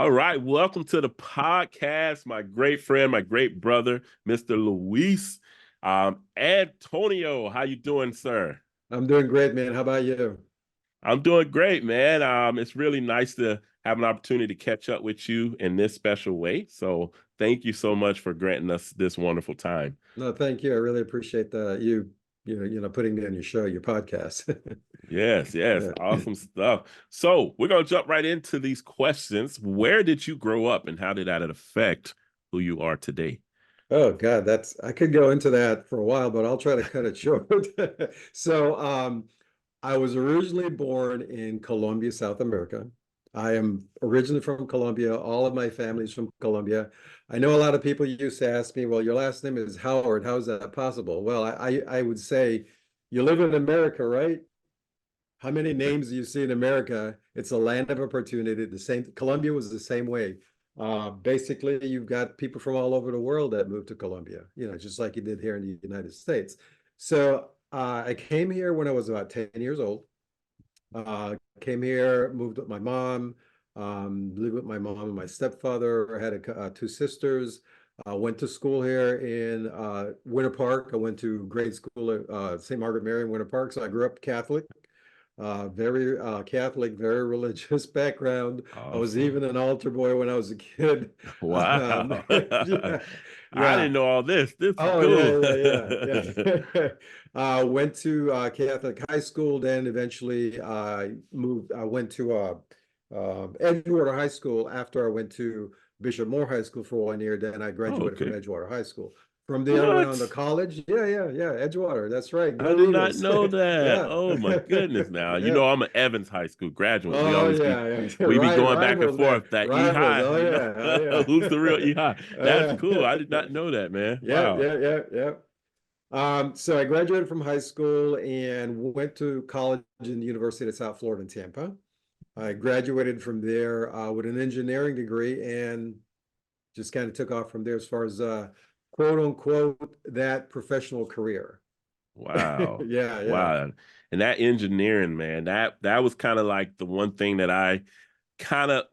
All right, welcome to the podcast, my great friend, my great brother, Mr. Luis. Antonio, how you doing, sir? I'm doing great, man. How about you? I'm doing great, man. It's really nice to have an opportunity to catch up with you in this special way. So thank you so much for granting us this wonderful time. No, thank you. I really appreciate you putting me on your show, your podcast. Yes, yes, Yeah. awesome stuff. So we're gonna jump right into these questions. Where did you grow up and how did that affect who you are today? Oh God, I could go into that for a while, but I'll try to cut it short. So I was originally born in Colombia, South America. I am originally from Colombia. All of my family's from Colombia. I know a lot of people used to ask me, well, your last name is Howard. How is that possible? Well, I would say, you live in America, right? How many names do you see in America? It's a land of opportunity. The same, Colombia was the same way. Basically, you've got people from all over the world that moved to Colombia, just like you did here in the United States. So I came here when I was about 10 years old. Came here, moved with my mom, lived with my mom and my stepfather. I had two sisters. Went to school here in Winter Park. I went to grade school at St. Margaret Mary in Winter Park. So I grew up Catholic. Very Catholic, very religious background. I was Awesome. even an altar boy when I was a kid. Wow. Yeah, I yeah. didn't know all this. This is Oh, cool. yeah. Went to Catholic high school, then eventually moved. I went to Edgewater High School after I went to Bishop Moore High School for 1 year. Then I Oh, graduated from okay. Edgewater High School. From there, I went on to What? college. Yeah. Edgewater. That's right. I Go did not Eagles. know that. Yeah. Oh my goodness. Now, Yeah. I'm an Evans High School graduate. Oh yeah, yeah. We be Right, going back and rivals, man. forth that E Rivals. high, Oh yeah, Who's oh the real E high? That's yeah. cool. I did not know that, man. Yeah, Wow. yeah. So I graduated from high school and went to college in the University of South Florida in Tampa. I graduated from there with an engineering degree and just kind of took off from there as far as quote unquote that professional career. Wow. Yeah. Wow. And that engineering, man, that was kind of like the one thing that I kind of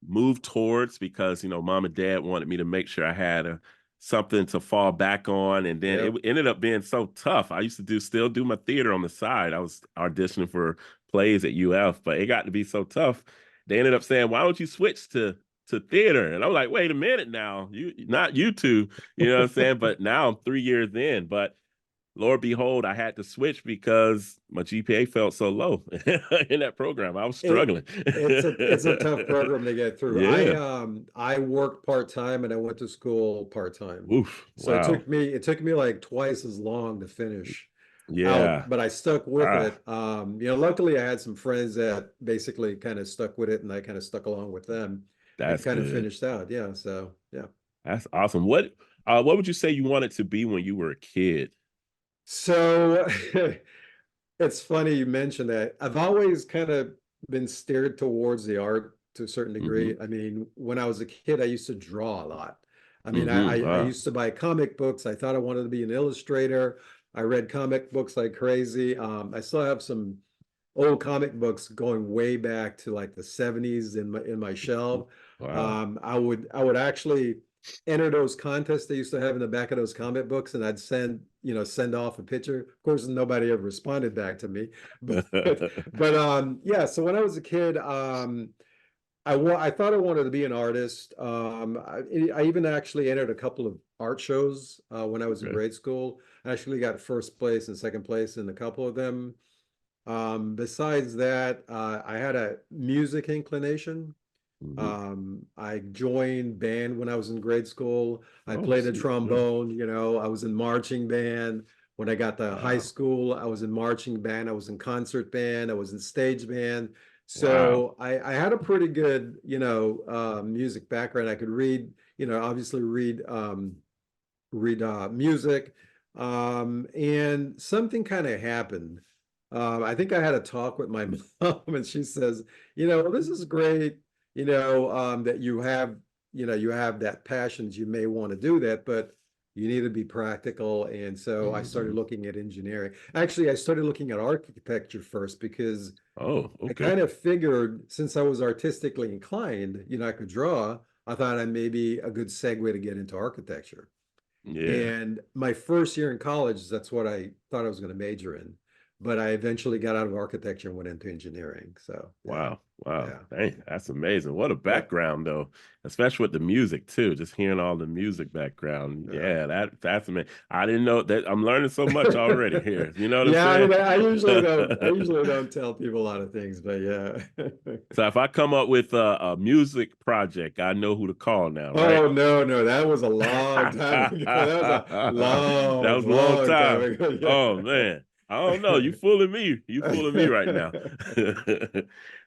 moved towards because, mom and dad wanted me to make sure I had something to fall back on. And then it Yep. ended up being so tough. I used to still do my theater on the side. I was auditioning for plays at UF, but it got to be so tough. They ended up saying, why don't you switch to theater? And I'm like, wait a minute now, not you two, you know what I'm saying? But now I'm 3 years in, but Lord behold, I had to switch because my GPA felt so low in that program. I was It struggling. it's a tough program to get through. I Yeah. um I worked part-time and I went to school part-time. Oof. So Wow. it took me like twice as long to finish out, Yeah. but I stuck with Ah, it. Luckily I had some friends that basically kind of stuck with it and I kind of stuck along with them and that's kind of good. finished out. Yeah, so yeah. That's awesome. What would you say you wanted to be when you were a kid? So it's funny you mentioned that. I've always kind of been steered towards the art to a certain Mm-hmm. degree. I mean, when I was a kid, I used to draw a lot. I mean, Mm-hmm. I used to buy comic books. I thought I wanted to be an illustrator. I read comic books like crazy. I still have some old comic books going way back to like the 70s in my shelf. Wow. I would actually enter those contests they used to have in the back of those comic books, and I'd send off a picture. Of course, nobody ever responded back to me, but yeah. So when I was a kid, I thought I wanted to be an artist. I even actually entered a couple of art shows when I was in Okay. grade school. I actually got first place and second place in a couple of them. Besides that, I had a music inclination. Mm-hmm. I joined band when I was in grade school. I Oh, played the sweet. Yeah. trombone, I was in marching band. When I got to high Wow. school, I was in marching band, I was in concert band, I was in stage band. Wow. So I had a pretty good, music background. I could read, obviously read music. And something kind of happened. I think I had a talk with my mom, and she says, this is great, that you have that passions. You may want to do that, but You need to be practical. And so I started Hmm. looking at engineering. Actually, I started looking at architecture first because Oh, I okay. kind of figured since I was artistically inclined, I could draw, I thought I may be a good segue to get into architecture. Yeah. And my first year in college, that's what I thought I was going to major in. But I eventually got out of architecture and went into engineering. So yeah, Wow. Wow. yeah, Dang, that's amazing. What a yeah, background though, especially with the music too. Just hearing all the music background. yeah. Yeah, that's amazing. I didn't know that. I'm learning so much already here. You know what I'm Yeah, I saying? mean, I usually don't tell people a lot of things, but yeah. So if I come up with a music project, I know who to call now, right? Oh no, no, that was a long time ago. That was a That long, was a long long time time. ago. Oh man. I don't know. You fooling me. You fooling me right now.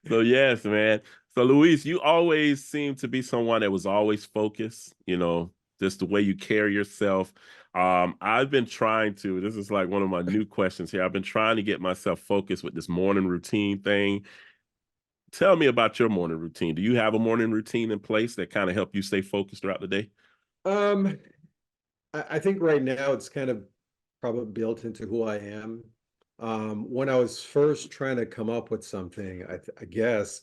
So yes, man. So Luis, you always seem to be someone that was always focused, just the way you carry yourself. I've been trying to, this is like one of my new questions here. I've been trying to get myself focused with this morning routine thing. Tell me about your morning routine. Do you have a morning routine in place that kind of help you stay focused throughout the day? Um, I think right now it's kind of probably built into who I am. When I was first trying to come up with something, I guess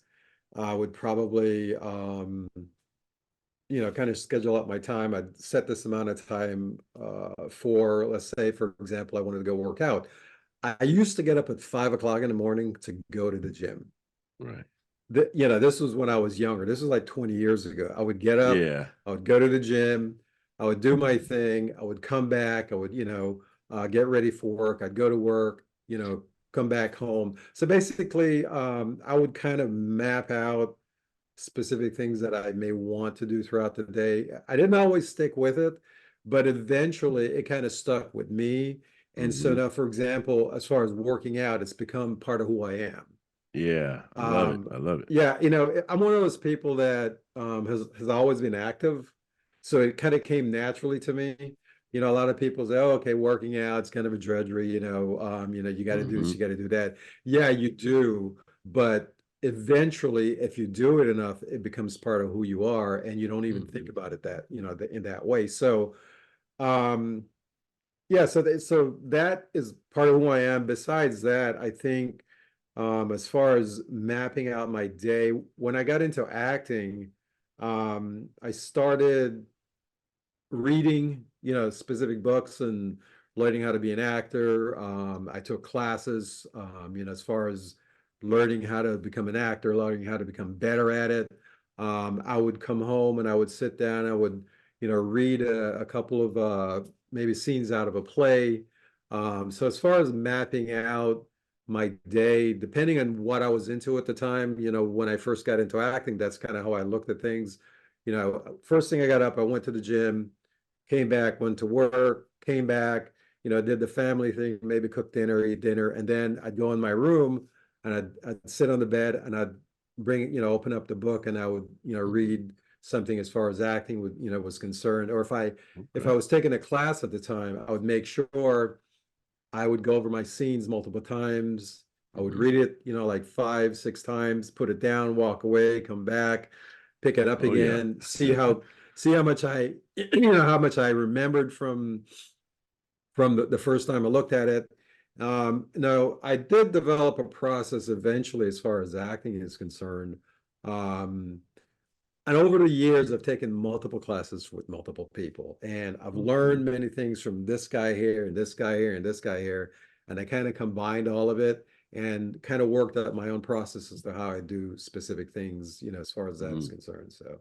I would probably, kind of schedule out my time. I'd set this amount of time for, let's say, for example, I wanted to go work out. I used to get up at 5 o'clock in the morning to go to the gym. Right. This was when I was younger. This was like 20 years ago. I would get up, Yeah. I would go to the gym, I would do my thing, I would come back, I would, get ready for work. I'd go to work, come back home. So basically, I would kind of map out specific things that I may want to do throughout the day. I didn't always stick with it, but eventually it kind of stuck with me. And so Hmm. now, for example, as far as working out, it's become part of who I am. Yeah. I love it. Um, I love it. yeah, I'm one of those people that has always been active, so it kind of came naturally to me. A lot of people say, "Oh, okay, working out, it's kind of a drudgery." You got to do this, Hmm. you got to do that. Yeah, you do, but eventually, if you do it enough, it becomes part of who you are, and you don't even think Hmm. about it in that way. So, um, yeah, so that is part of who I am. Besides that, I think as far as mapping out my day, when I got into acting, I started reading, specific books and learning how to be an actor. I took classes, as far as learning how to become an actor, learning how to become better at it. I would come home and I would sit down, I would, read a couple of maybe scenes out of a play. So as far as mapping out my day, depending on what I was into at the time, when I first got into acting, that's kind of how I looked at things. First thing I got up, I went to the gym, came back, went to work, came back, did the family thing, maybe cook dinner, eat dinner, and then I'd go in my room and I'd sit on the bed and I'd open up the book and I would, Hmm. read something as far as acting was concerned. Or if I Okay. was taking a class at the time, I would make sure I would go over my scenes multiple times. I would Hmm. read it, like 5, 6 times, put it down, walk away, come back, pick it up Oh yeah. again, see how much I, how much I remembered from the first time I looked at it. No, I did develop a process eventually as far as acting is concerned. Um, and over the years, I've taken multiple classes with multiple people, and I've Hmm. learned many things from this guy here and this guy here and this guy here. And I kind of combined all of it and kind of worked out my own process as to how I do specific things, as far as that is Hmm. concerned. So,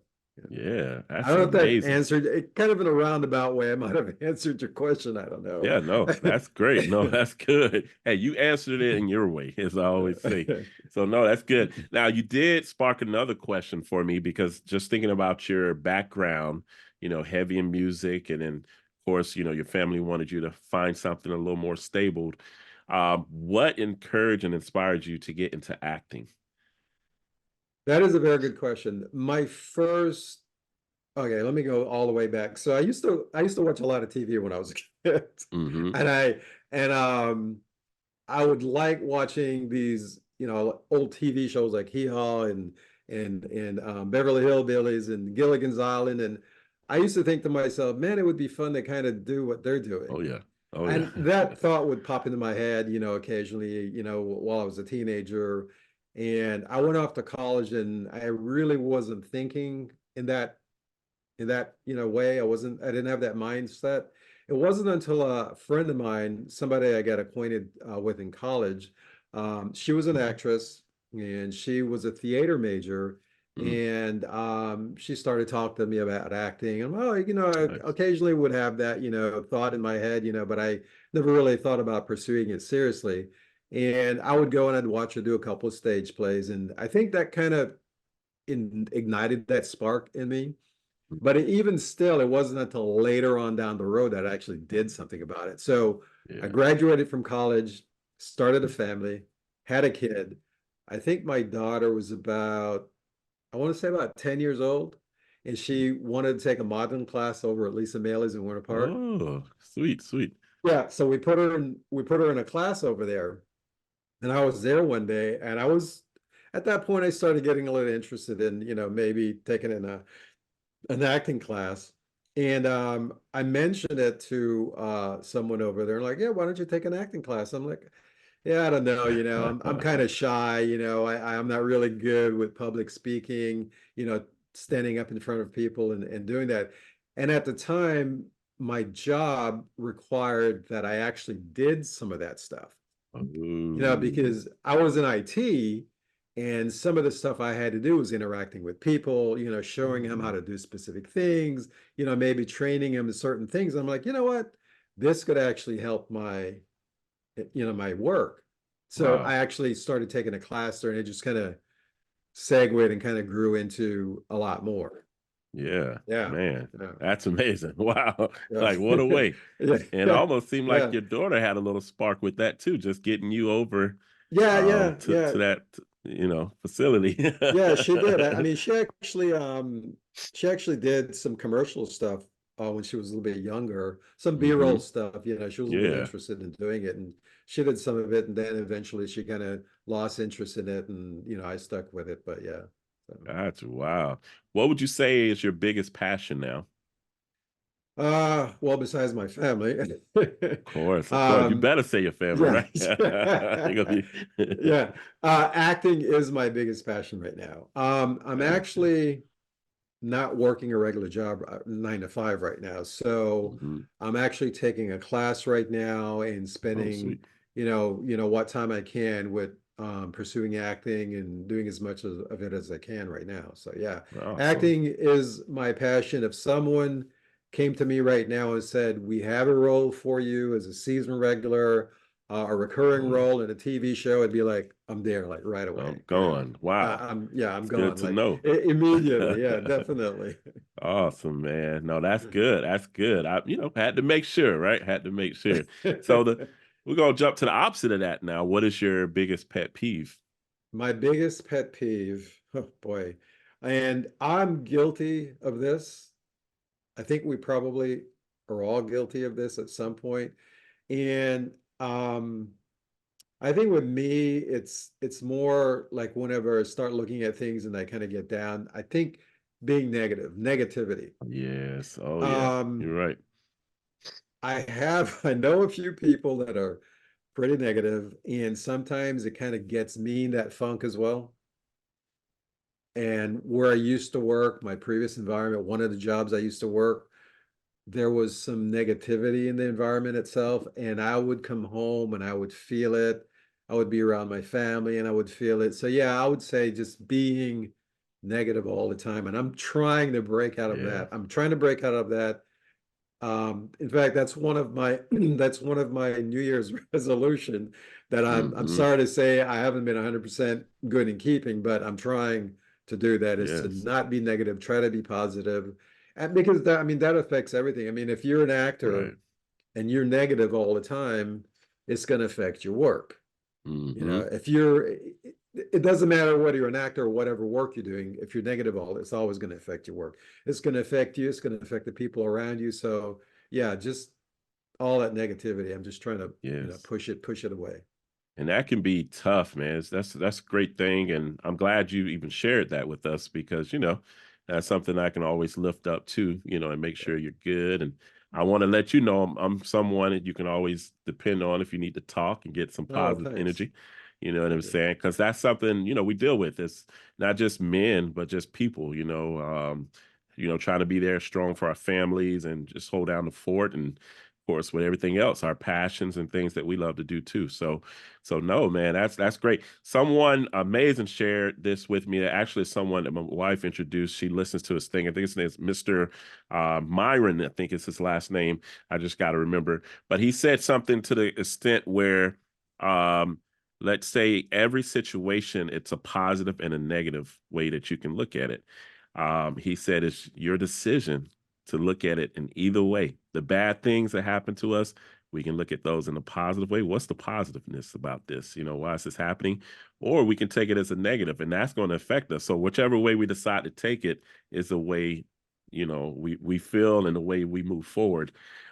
yeah. Yeah, I that's don't know if that amazing. answered it, kind of in a roundabout way. I might have answered your question. I don't know. Yeah, no, that's great. No, that's good. Hey, you answered it in your way, as I always say. So, no, that's good. Now, you did spark another question for me because just thinking about your background, heavy in music, and then, of course, your family wanted you to find something a little more stable. What encouraged and inspired you to get into acting? That is a very good question. Okay, let me go all the way back. So I used to watch a lot of TV when I was a kid. Hmm. And I would like watching these, old TV shows like Hee Haw and Beverly Hillbillies and Gilligan's Island. And I used to think to myself, man, it would be fun to kind of do what they're Oh doing. yeah. Oh yeah. And that thought would pop into my head, occasionally, while I was a teenager. And I went off to college and I really wasn't thinking in that way. I didn't have that mindset. It wasn't until a friend of mine, somebody I got acquainted with in college, she was an actress and she was a theater major. Mm, And she started talking to me about acting. And well, I nice. occasionally would have that, thought in my head, but I never really thought about pursuing it seriously. And I would go and I'd watch her do a couple of stage plays. And I think that kind of ignited that spark in me. But even still, it wasn't until later on down the road that I actually did something about it. So I Yeah. graduated from college, started a family, had a kid. I think my daughter was I want to say about 10 years old, and she wanted to take a modeling class over at Lisa Maley's in Winter Park. Oh, sweet, sweet. Yeah, so we put her in a class over there. And I was there one day, and I was at that point I started getting a little interested in, maybe taking an acting class. And I mentioned it to someone over there, like, yeah, why don't you take an acting class? I'm like, yeah, I don't know, I'm kind of shy, I'm not really good with public speaking, standing up in front of people and doing that. And at the time, my job required that I actually did some of that stuff, Oh, because I was in IT and some of the stuff I had to do was interacting with people, showing them how yeah. to do specific things, maybe training them in certain things. I'm like, you know what? This could actually help my work. So I Wow. actually started taking a class there and it just kind of segued and kind of grew into a lot more. Yeah, Yeah. man. Yeah. That's amazing. Wow. Yeah. Like what a way. Yeah. And it Yeah. almost seemed like Yeah. your daughter had a little spark with that too, just getting you over Yeah. Yeah. to Yeah. that, facility. Yeah, she did. I mean, she actually did some commercial stuff when she was a little bit younger, some B-roll Hmm. stuff, she was a little bit Yeah. interested in doing it and she did some of it and then eventually she kind of lost interest in it and I stuck with it, but yeah. So, Gotcha. Wow. What would you say is your biggest passion now? well, besides my family. Of course, of course. You Um, better say your family, yeah. right? You're gonna be Yeah. Acting is my biggest passion right now. I'm gotcha. actually not working a regular job 9 to 5 right now. So Hmm. I'm actually taking a class right now and Oh, spending, sweet. what time I can with pursuing acting and doing as much of it as I can right now. So yeah, Awesome. acting is my passion. If someone came to me right now and said, "We have a role for you as a season regular, a recurring Oh yeah. role in a TV show," I'd be like, "I'm there, like right I'm away." going. Wow. I'm It's good gone, to like know. immediately. Yeah, definitely. Awesome, man. No, that's good. That's good. I, had to make sure, right? Had to make sure. So we're gonna jump to the opposite of that now. What is your biggest pet peeve? My biggest pet peeve, oh boy, and I'm guilty of this. I think we probably are all guilty of this at some point. And I think with me, it's more like whenever I start looking at things and I kind of get down, I think being negativity. Yes. Oh yeah. Um, You're right. I know a few people that are pretty negative, and sometimes it kind of gets me in that funk as well. And where I used to work, my previous environment, one of the jobs I used to work, there was some negativity in the environment itself. And I would come home and I would feel it. I would be around my family and I would feel it. So, yeah, I would say just being negative all the time. And I'm trying to break out of Yeah. that. I'm trying to break out of that. In fact, that's one of my that's one of my New Year's resolution that I'm Hmm. sorry to say I haven't been 100% good in keeping, but I'm trying to do that is to Yes. not be negative, try to be positive. And because that, I mean, that affects everything. I mean, if you're an actor Right. and you're negative all the time, it's going to affect your work. Hmm. If you're, it doesn't matter whether you're an actor or whatever work you're doing. If you're negative, it's always going to affect your work. It's going to affect you. It's going to affect the people around you. So yeah, just all that negativity. I'm just trying to, Yes. push it away. And that can be tough, man. That's a great thing, and I'm glad you even shared that with us because that's something I can always lift up too, and make sure you're good. And I want to let you know I'm someone that you can always depend on if you need to talk and get some Oh, positive thanks. energy. You know what I'm Yeah. saying? Because that's something, we deal with. It's not just men, but just people, trying to be there strong for our families and just hold down the fort. And of course, with everything else, our passions and things that we love to do too. So no, man, that's great. Someone amazing shared this with me. Actually, someone that my wife introduced. She listens to his thing. I think his name is Mr. Myron. I think is his last name. I just got to remember. But he said something to the extent where, let's say every situation, it's a positive and a negative way that you can look at it. He said it's your decision to look at it in either way. The bad things that happen to us, we can look at those in a positive way. What's the positiveness about this? Why is this happening? Or we can take it as a negative, and that's going to affect us. So whichever way we decide to take it is the way, we feel and the way we move forward.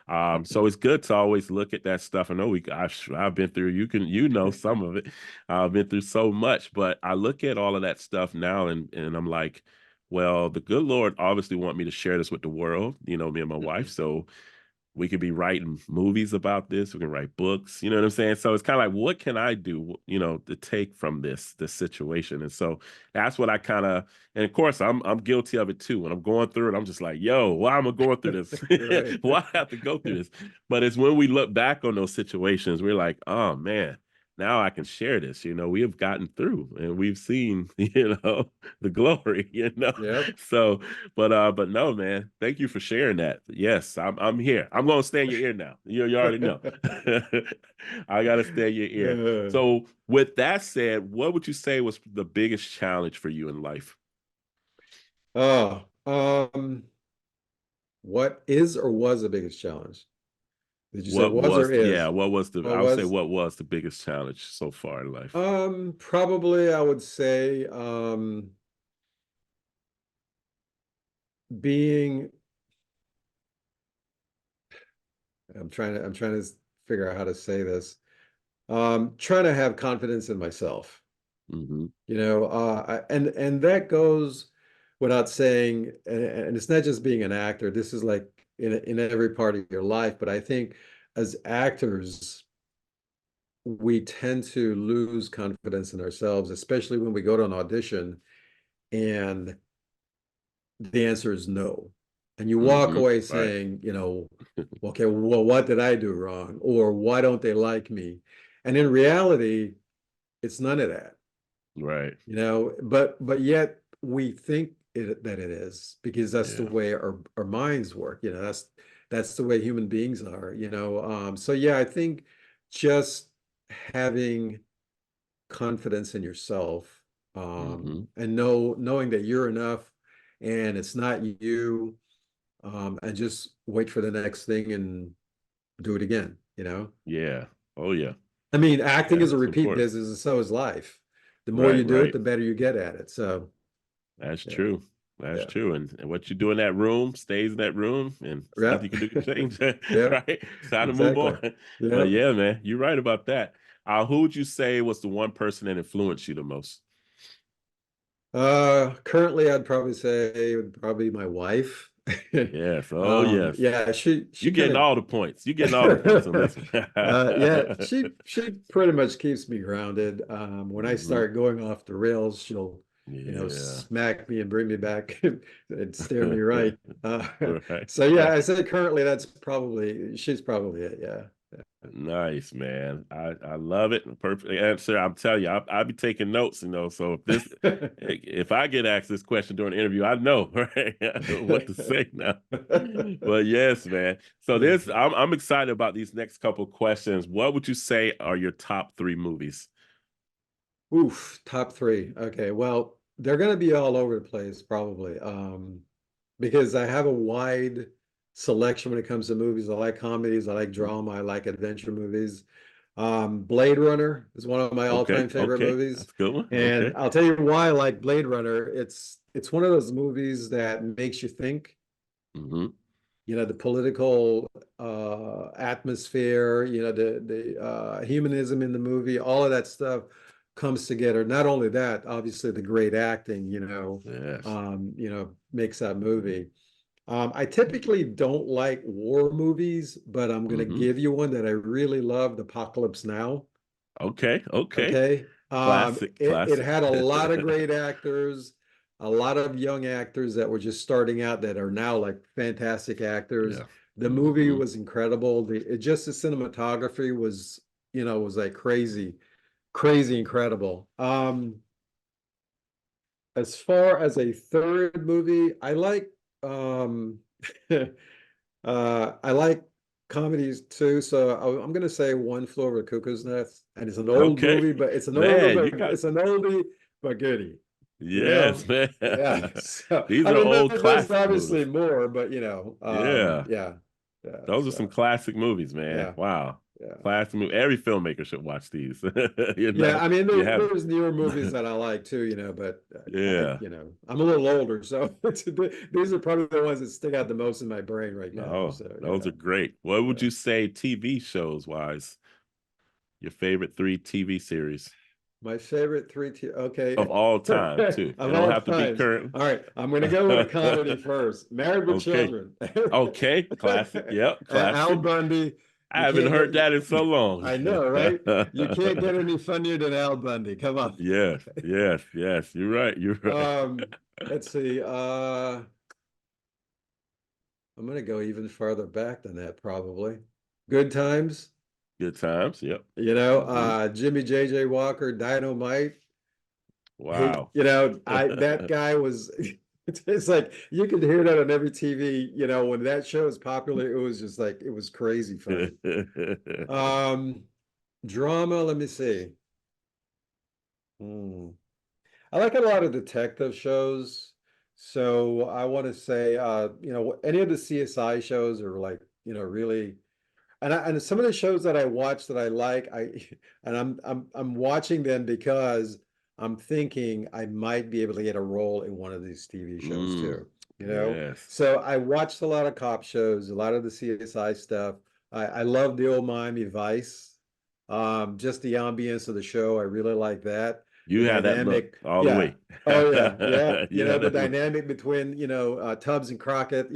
So it's good to always look at that stuff. I know I've been through, some of it. I've been through so much, but I look at all of that stuff now and I'm like, well, the good Lord obviously want me to share this with the world, me and my wife. Mhm. So we could be writing movies about this. We can write books. You know what I'm saying? So it's kind of like, what can I do, to take from this situation? And so that's what I kind of, and of course, I'm guilty of it too. When I'm going through it, I'm just like, yo, why am I going through this? Right. Why I have to go through this? But it's when we look back on those situations, we're like, oh man, now I can share this. We have gotten through and we've seen, the glory, Yep. So, but no, man, thank you for sharing that. Yes, I'm here. I'm gonna stay in your ear now. You already know. I gotta stay in your ear. Uh, So, with that said, what would you say was the biggest challenge for you in life? oh, what is or was the biggest challenge? Did you say was or Yeah, is? I What would say was? what was the biggest challenge so far in life? Probably I would say being I'm trying to figure out how to say this. Trying to have confidence in myself. Hmm. And that goes without saying, and it's not just being an actor. This is like in every part of your life. But I think as actors, we tend to lose confidence in ourselves, especially when we go to an audition and the answer is no. And you walk Hmm. away Right. saying, okay, well, what did I do wrong? Or why don't they like me? And in reality, it's none of that. Right. But yet we think that it is because that's the Yeah. way our minds work. That's the way human beings are. So yeah, I think just having confidence in yourself, Hmm. and knowing that you're enough and it's not you, and just wait for the next thing and do it again. Yeah. Oh yeah. I mean, acting Yeah. is a It's repeat important. business, and so is life. The more you Right. do it, Right. the better you get at it. So That's yeah, true. That's yeah. true. And what you do in that room stays in that room, and it's nothing Yep. you can do to change that, Yep. right? It's time to move Exactly. on. But Yep. yeah, man, you're right about that. Who would you say was the one person that influenced you the most? Currently I'd probably say it would probably be my wife. Yes. Oh, yes. Yeah, she You're kind getting of all the points. You're getting all the points on this one. yeah, she pretty much keeps me grounded. When I Hmm. start going off the rails, she'll, Yeah. smack me and bring me back and steer me right. Right. So yeah, I say currently she's probably it. Yeah. Nice, man. I love it. Perfect answer. I'm telling you, I'll be taking notes, So if I get asked this question during an interview, I know, right, what to say now. But yes, man. So I'm excited about these next couple questions. What would you say are your top three movies? Oof, top three. Okay, well, they're going to be all over the place probably, because I have a wide selection when it comes to movies. I like comedies, I like drama, I like adventure movies. Blade Runner is one of my Okay, all-time favorite okay, movies, that's a good one. and Okay. I'll tell you why I like Blade Runner. It's one of those movies that makes you think. Hmm. The political atmosphere, the humanism in the movie, all of that stuff comes together. Not only that, obviously the great acting, Yes. makes that movie. I typically don't like war movies, but I'm going to Hmm. give you one that I really loved, Apocalypse Now. Okay. Okay. Okay. Classic. It Classic. had a lot of great actors, a lot of young actors that were just starting out that are now like fantastic actors. Yeah. The movie Hmm. was incredible. Just the cinematography was, was like crazy, crazy incredible. As far as a third movie, um I like comedies too, so I'm gonna say One Flew Over the Cuckoo's Nest, and it's an old Okay. movie, but it's an older, Man, you but got it's an oldie but goodie, you yes, know? man. Yeah. So These I are mean, old there's classic obviously movies. more, but Yeah. yeah, yeah. Those are some So classic movies, man. yeah, Wow. yeah. Classic movie. Every filmper should watch these. Yeah, I mean, You have there's newer movies that I like too, but yeah. I'm a little older, so these are probably the ones that stick out the most in my brain right now. Oh, So those are great. What would yeah. you say TV shows wise? Your favorite three TV series My favorite three tier. of Okay. all time, too. It Of don't all have to be times. current. All right. I'm going to go with a comedy first. Married with Okay. Children. Okay. Classic. Yep. Al Classic. Bundy. I You haven't can't heard get, that in so long. I know, right? You can't get any funnier than Al Bundy. Come on. Yes, yes, yes. You're right. You're right. Um, let's see. I'm going to go even farther back than that, probably. Good Times. Good times. Yep. Hmm. Jimmy J.J. Walker, Dynamite. Wow. That guy was it's like you could hear that on every TV, when that show was popular, it was just like it was crazy funny. Um Drama, let me see. Hmm. I like a lot of detective shows. So I want to say any of the CSI shows are like, really and some of the shows that I watch that I like, and I'm watching them because I'm thinking I might be able to get a role in one of these TV shows Mm, too. yes. So I watched a lot of cop shows, a lot of the CSI stuff. I love the old Miami Vice. Just the ambience of the show, I really like that. You The have that look dynamic, all the yeah. way. Oh yeah, yeah. You have The that look. dynamic between Tubbs and Crockett.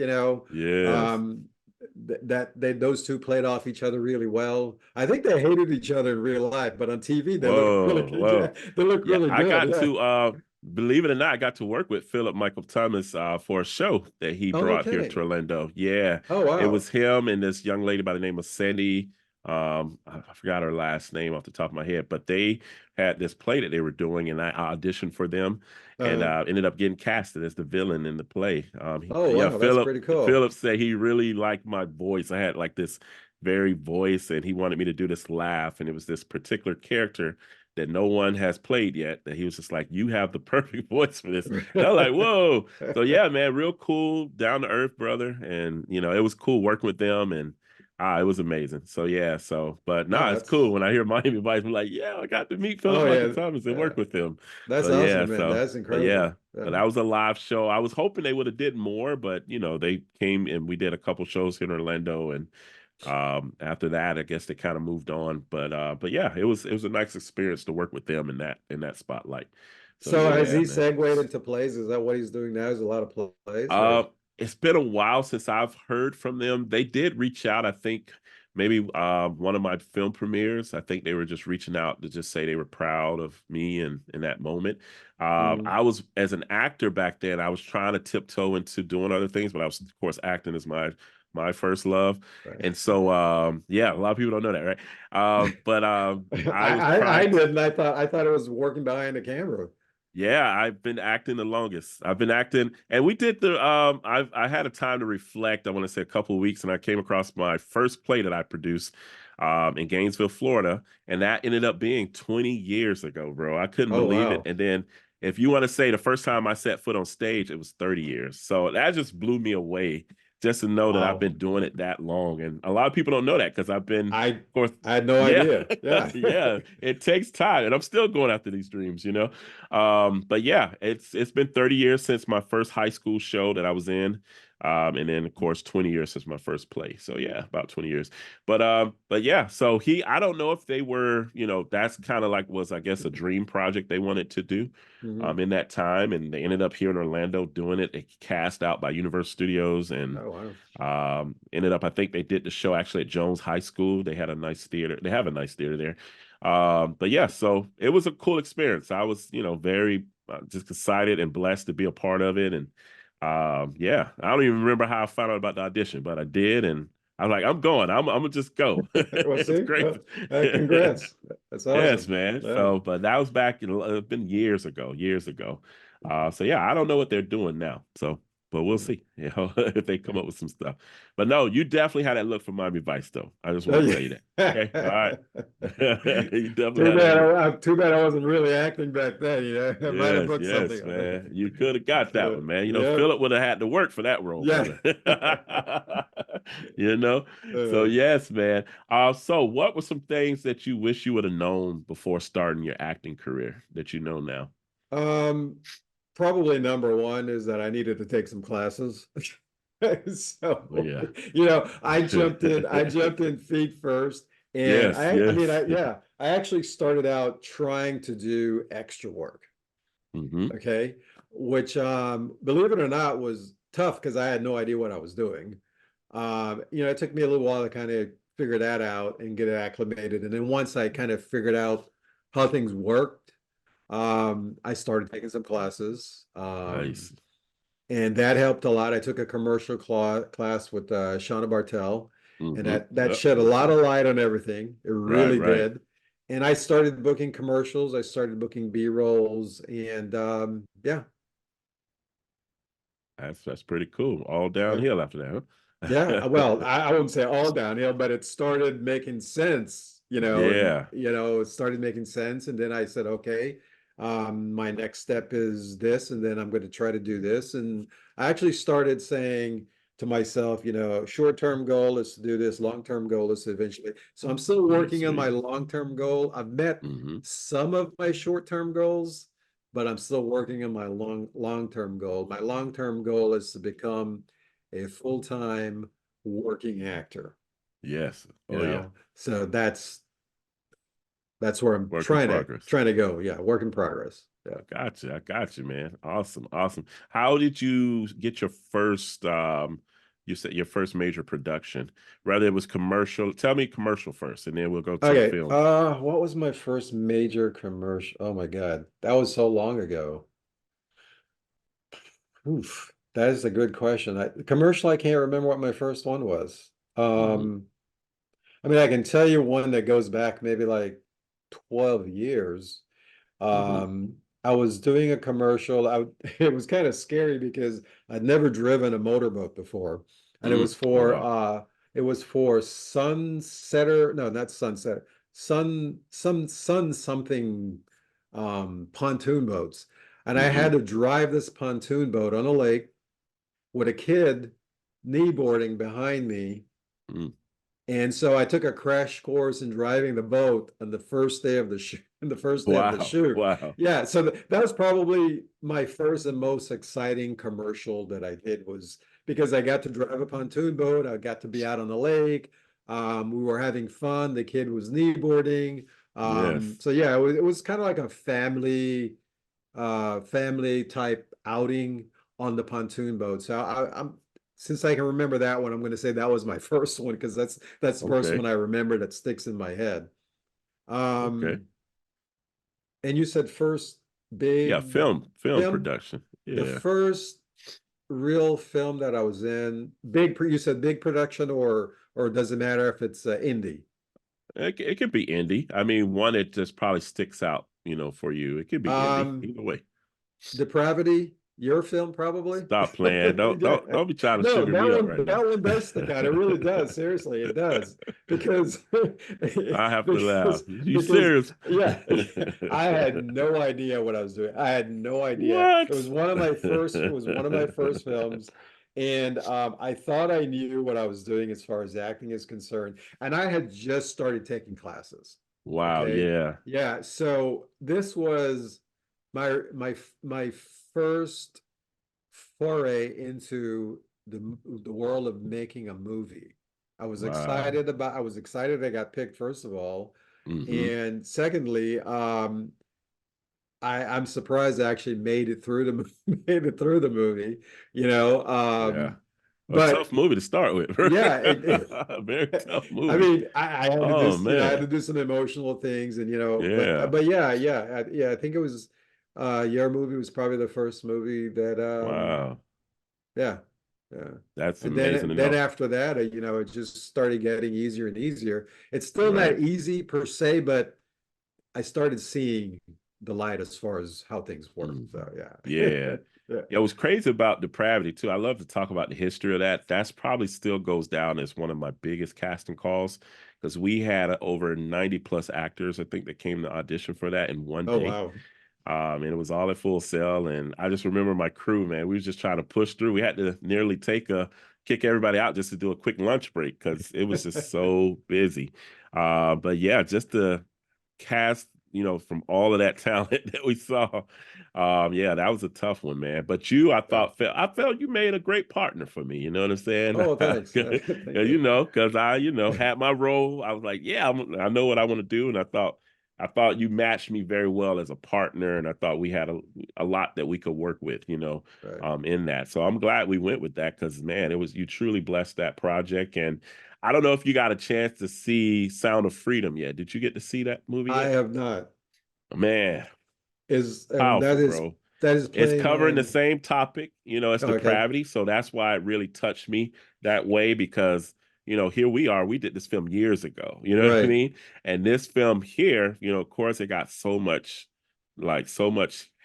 Yes. Um, those two played off each other really well. I think they hated each other in real life, but on TV they look really Whoa, good. Yeah, whoa. they look Yeah, really I good. got Yeah. to believe it or not, I got to work with Philip Michael Thomas for a show that he Oh, no brought here to kidding. Orlando. Yeah. Oh It wow. was him and this young lady by the name of Sandy. I forgot her last name off the top of my head, but they had this play that they were doing, and I auditioned for them and Uh, ended up getting casted as the villain in the play. oh Yeah, wow, that's Philip pretty cool. Philip said he really liked my voice. I had like this very voice, and he wanted me to do this laugh, and it was this particular character that no one has played yet. That he was just like, "You have the perfect voice for this." And I was like, "Whoa!" So yeah, man, real cool, down to earth brother, and it was cool working with them, and it was amazing. So yeah, but No, nah, it's cool when I hear Miami Vice. I'm like, yeah, I got to meet Philip oh Michael yeah, Thomas and yeah. work with him. That's So yeah, awesome, man. That's but yeah, incredible. but Yeah. that was a live show. I was hoping they would have did more, but they came and we did a couple shows here in Orlando, and after that, I guess they kind of moved on. But yeah, it was a nice experience to work with them in that spotlight. So So has yeah, he man. segued into plays? Is that what he's doing now? Is a lot of plays Uh, or? it's been a while since I've heard from them. They did reach out, I think maybe one of my film premieres. I think they were just reaching out to just say they were proud of me and in that moment. Mm, I was as an actor back then, I was trying to tiptoe into doing other things, but I was of course acting is my first love. right. And so yeah, a lot of people don't know that, right? But I was I trying. didn't. I thought it was working behind the camera. Yeah, I've been acting the longest. I've been acting, and we did I had a time to reflect. I want to say a couple of weeks, and I came across my first play that I produced in Gainesville, Florida, and that ended up being 20 years ago, bro. I couldn't Oh believe it. wow. And then if you want to say the first time I set foot on stage, it was 30 years. So that just blew me away just to know that I've Wow. been doing it that long. And a lot of people don't know that because I've been, I of course, I had no yeah, idea. Yeah. yeah, it takes time, and I'm still going after these dreams. But yeah, it's been 30 years since my first high school show that I was in. And then of course 20 years since my first play. So yeah, about 20 years. But yeah, so I don't know if they were, that's kind of like was I guess a dream project they wanted to do Mhm. in that time. And they ended up here in Orlando doing it. They cast out by Universal Studios and Oh, wow. ended up, I think they did the show actually at Jones High School. They had a nice theater. They have a nice theater there. But yeah, so it was a cool experience. I was, very just excited and blessed to be a part of it. And yeah, I don't even remember how I found out about the audition, but I did. And I was like, I'm going. I'm gonna just go. Well, It's see, great. congrats. That's Yes, awesome. man. Yeah. So, but that was back in it's been years ago, years ago. So yeah, I don't know what they're doing now. So, but we'll Hmm. see, if they come up with some stuff. But no, you definitely had that look for Miami Vice, though. I just want to tell you that. Okay, all right. You definitely Too had that bad. look. Too bad I wasn't really acting back then. I might have Yes, booked something. yes, man. You could have got that one, man. Yeah. Philip would have had to work for that role, Yeah. brother. You know? So Uh, yes, man. So what were some things that you wish you would have known before starting your acting career that you know now? um, probably number one is that I needed to take some classes. Oh, So, yeah. I jumped in feet first. And Yes, yes. I actually started out trying to do extra work. Hmm. Okay. Which, believe it or not, was tough because I had no idea what I was doing. It took me a little while to kind of figure that out and get it acclimated. And then once I kind of figured out how things worked, I started taking some classes. Nice. And that helped a lot. I took a commercial class with Shauna Bartel, and Hmm. that Yep, shed a me lot too. of light on everything. It Right, really right. did. And I started booking commercials. I started booking B-rolls, and yeah, That's pretty cool. All uh, downhill after that, yeah. huh? Well, I wouldn't say all downhill, but it started making sense, Yeah. it started making sense. And then I said, okay, my next step is this, and then I'm going to try to do this. And I actually started saying to myself, short-term goal is to do this, long-term goal is to eventually. So I'm still Oh, working on my sweet. long-term goal. I've met Hmm. some of my short-term goals, but I'm still working on my long-term goal. My long-term goal is to become a full-time working actor, Yes. Oh, yeah. So that's where I'm Work in progress. trying to go. Yeah, work in progress. Yeah. I got you, man. Awesome, awesome. How did you get your first you said your first major production? Whether it was commercial, tell me commercial first, and then we'll go to Okay. film. What was my first major commercial? Oh my God, that was so long ago. Oof, that is a good question. Commercial, I can't remember what my first one was. Hmm. I mean, I can tell you one that goes back maybe like 12 years. Hmm. I was doing a commercial. It was kind of scary because I'd never driven a motorboat before. And Mm. Oh, wow. it was for Sunsetter, no, not Sunset, Sun something pontoon boats. And I Hmm. had to drive this pontoon boat on a lake with a kid kneeboarding behind me. Mm. And so I took a crash course in driving the boat on the first day of the shoot. The first day of the Wow. shoot. Wow. Yeah, so that was probably my first and most exciting commercial that I did, was because I got to drive a pontoon boat. I got to be out on the lake. We were having fun. The kid was kneeboarding. Yes. So yeah, it was kind of like a family type outing on the pontoon boat. So I'm since I can remember that one, I'm going to say that was my first one because that's the first Okay. one I remember that sticks in my head. Okay. Um, and you said first Yeah, big film film, production. the Yeah. first real film that I was in, you said big production, or does it matter if it's indie? It could be indie. I mean, one that just probably sticks out, for you. It could be indie. Um, Either way. Depravity, your film probably. Stop playing. Don't Yeah. don't don't be trying to No, sugar me up right that now. one does stick out. It really does. Seriously, it does. Because I have to laugh. because You because serious? yeah, I had no idea what I was doing. I had no idea. What? It was one of my first films. And I thought I knew what I was doing as far as acting is concerned. And I had just started taking classes. Wow, Okay. yeah. Yeah. So this was my my first foray into the world of making a movie. Wow. I was excited I got picked, first of all. Hmm. And secondly, I'm surprised I actually made it through made it through the movie, you know. Yeah. A But tough movie to start with. yeah, A very tough I movie. mean, I had to do, Oh I had to man. do some emotional things, and Yeah. but yeah, yeah, I think it was, your movie was probably the first movie that, Wow. yeah, yeah. That's And amazing to then know. after that, it just started getting easier and easier. It's still Right. not easy per se, but I started seeing the light as far as how things work. Mhm. So yeah. Yeah. Yeah. Yeah, what's crazy about Depravity too, I love to talk about the history of that. That's probably still goes down as one of my biggest casting calls because we had over 90 plus actors, I think, that came to audition for that in one Oh day. wow. And it was all at Full Sail. And I just remember my crew, man, we was just trying to push through. We had to nearly kick everybody out just to do a quick lunch break because it was just so busy. But yeah, just to cast, from all of that talent that we saw. Yeah, that was a tough one, man. But Yeah. I felt you made a great partner for me. You know what I'm saying? Oh, thanks. Thank you. Because I, had my role. I was like, yeah, I know what I want to do, and I thought you matched me very well as a partner, and I thought we had a lot that we could work with, Right. in that. So I'm glad we went with that because man, you truly blessed that project. And I don't know if you got a chance to see Sound of Freedom yet. Did you get to see that movie I yet? have not. Man, Is and powerful, bro. that is It's playing covering the on. same topic, as Oh, okay. depravity. So that's why it really touched me that way because, here we are. We did this film years ago. You know what I Right. mean? And this film here, of course, it got so much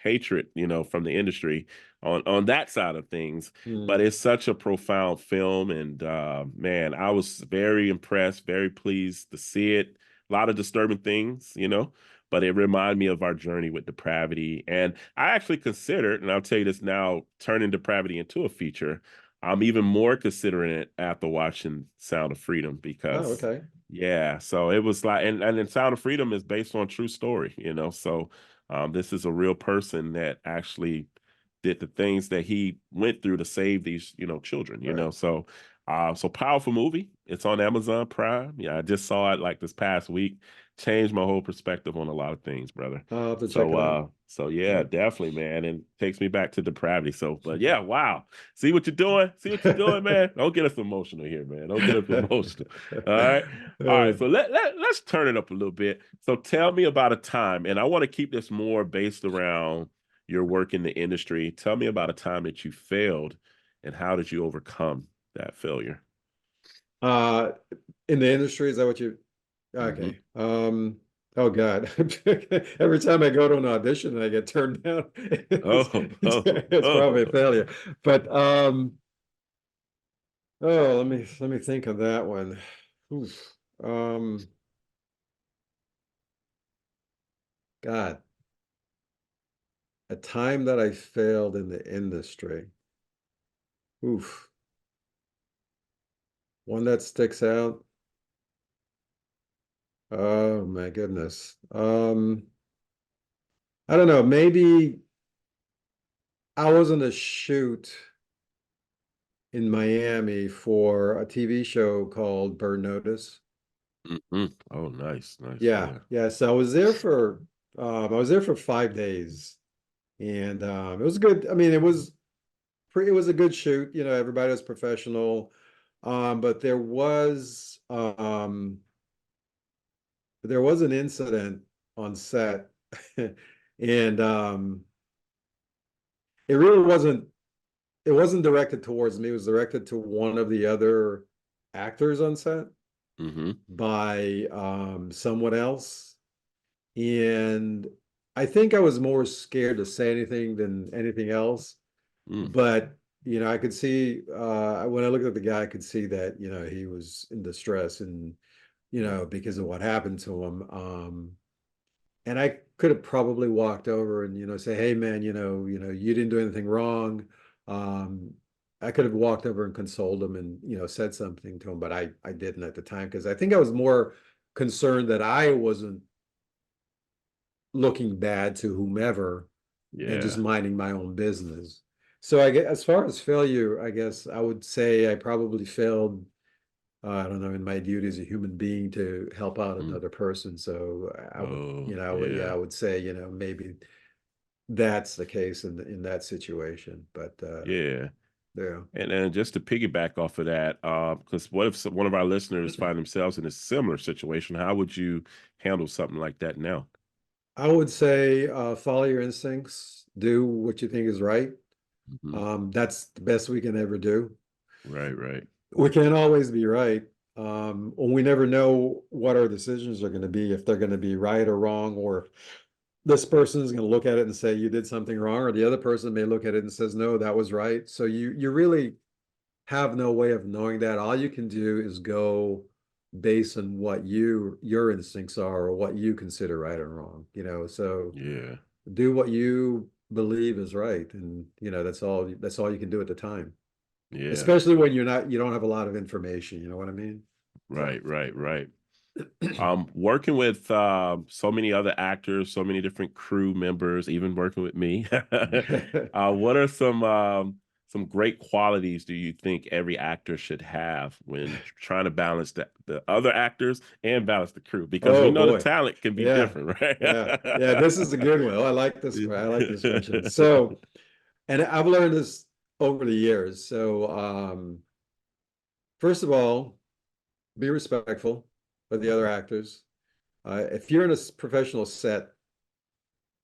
hatred, from the industry on that side of things. But Hmm. it's such a profound film. And man, I was very impressed, very pleased to see it. A lot of disturbing things, but it reminded me of our journey with depravity. And I actually considered, and I'll tell you this now, turning depravity into a feature. I'm even more considering it after watching Sound of Freedom Oh, because, okay. yeah, so it was like, and then Sound of Freedom is based on true story, so this is a real person that actually did the things that he went through to save these, children, Right. so powerful movie. It's on Amazon Prime. Yeah, I just saw it like this past week. Changed my whole perspective on a lot of things, brother. I'll have to check So it out. so yeah, Yeah. definitely, man. And takes me back to depravity. So, but yeah, wow. See what you're doing? See what you're doing, man? Don't get us emotional here, man. Don't get us emotional. All right. All right. So let's turn it up a little bit. So tell me about a time, and I want to keep this more based around your work in the industry. Tell me about a time that you failed and how did you overcome that failure? Uh, in the industry, is that what you? Hmm. Okay. Oh God. Every time I go to an audition and I get turned down, Oh, oh, it's probably a oh. failure. But oh, let me think of that one. Oof. Um, God, a time that I failed in the industry. Oof. One that sticks out. Oh my goodness. I don't know. Maybe I was in a shoot in Miami for a TV show called Bird Notice. Oh, nice, nice. Yeah, Yeah. yeah. So I was there for 5 days, and it was good. I mean, it was a good shoot. Everybody was professional, but there was an incident on set, and it really wasn't. It wasn't directed towards me. It was directed to one of the other actors on set Hmm. by someone else. And I think I was more scared to say anything than anything else. Mm. But, I could see when I looked at the guy, I could see that, he was in distress and, because of what happened to him. And I could have probably walked over and, say, hey man, you didn't do anything wrong. Um, I could have walked over and consoled him and, said something to him, but I didn't at the time because I think I was more concerned that I wasn't looking bad to whomever and just Yeah. minding my own business. So I guess as far as failure, I guess I would say I probably failed, I don't know, in my duty as a human being to help out Mm. another person. So I would, Oh, yeah, I yeah. would say, maybe that's the case in that situation. But Yeah. yeah. And then just to piggyback off of that, because what if one of our listeners find themselves in a similar situation? How would you handle something like that now? I would say follow your instincts, do what you think is right. Mhm. That's the best we can ever do. Right, right. We can't always be right. We never know what our decisions are going to be, if they're going to be right or wrong, or this person is going to look at it and say you did something wrong, or the other person may look at it and says, no, that was right. So you really have no way of knowing that. All you can do is go based on what your instincts are or what you consider right and wrong, so Yeah, do what you believe is right. And that's all you can do at the time, yeah. especially when you don't have a lot of information, you know what I mean? So Right, right, right. Working with so many other actors, so many different crew members, even working with me. What are some great qualities do you think every actor should have when trying to balance the other actors and balance the crew? Because we oh know the boy. talent can be Yeah. different, Yeah, this is a good one. I like this. I like this question. So, and I've learned this over the years. So, first of all, be respectful of the other actors. If you're in a professional set,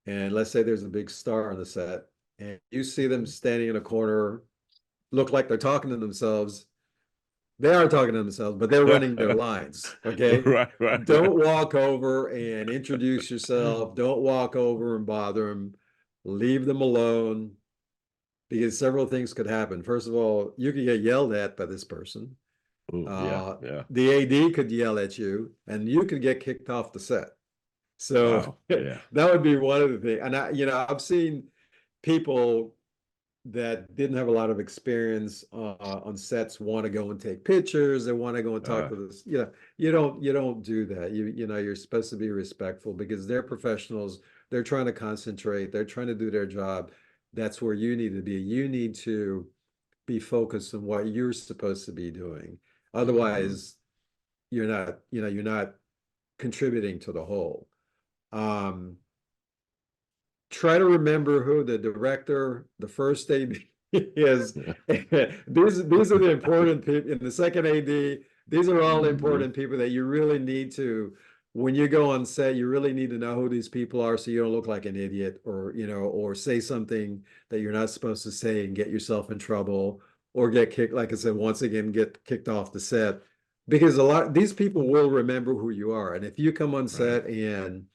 and let's say there's a big star on the set, and you see them standing in a corner, look like they're talking to themselves, they are talking to themselves, but they're running their lines. Okay. Right, right, right. Don't walk over and introduce yourself. Don't walk over and bother them. Leave them alone because several things could happen. First of all, you could get yelled at by this person. Oh, yeah, Uh, yeah. the AD could yell at you, and you could get kicked off the set. So Wow, yeah. that would be one of the things. And I've seen people that didn't have a lot of experience on sets want to go and take pictures. They want to go and talk Uh, to this. You don't do that. You're supposed to be respectful because they're professionals. They're trying to concentrate. They're trying to do their job. That's where you need to be. You need to be focused on what you're supposed to be doing. mhm. Otherwise, you're not contributing to the whole. Um, Try to remember who the director, the first AD is. These are the important people. In the second AD, these are all Mhm. important people that you really need to, when you go on set, you really need to know who these people are so you don't look like an idiot or, or say something that you're not supposed to say and get yourself in trouble or get kicked, like I said, once again, get kicked off the set. Because these people will remember who you are. And if you come on Right. set and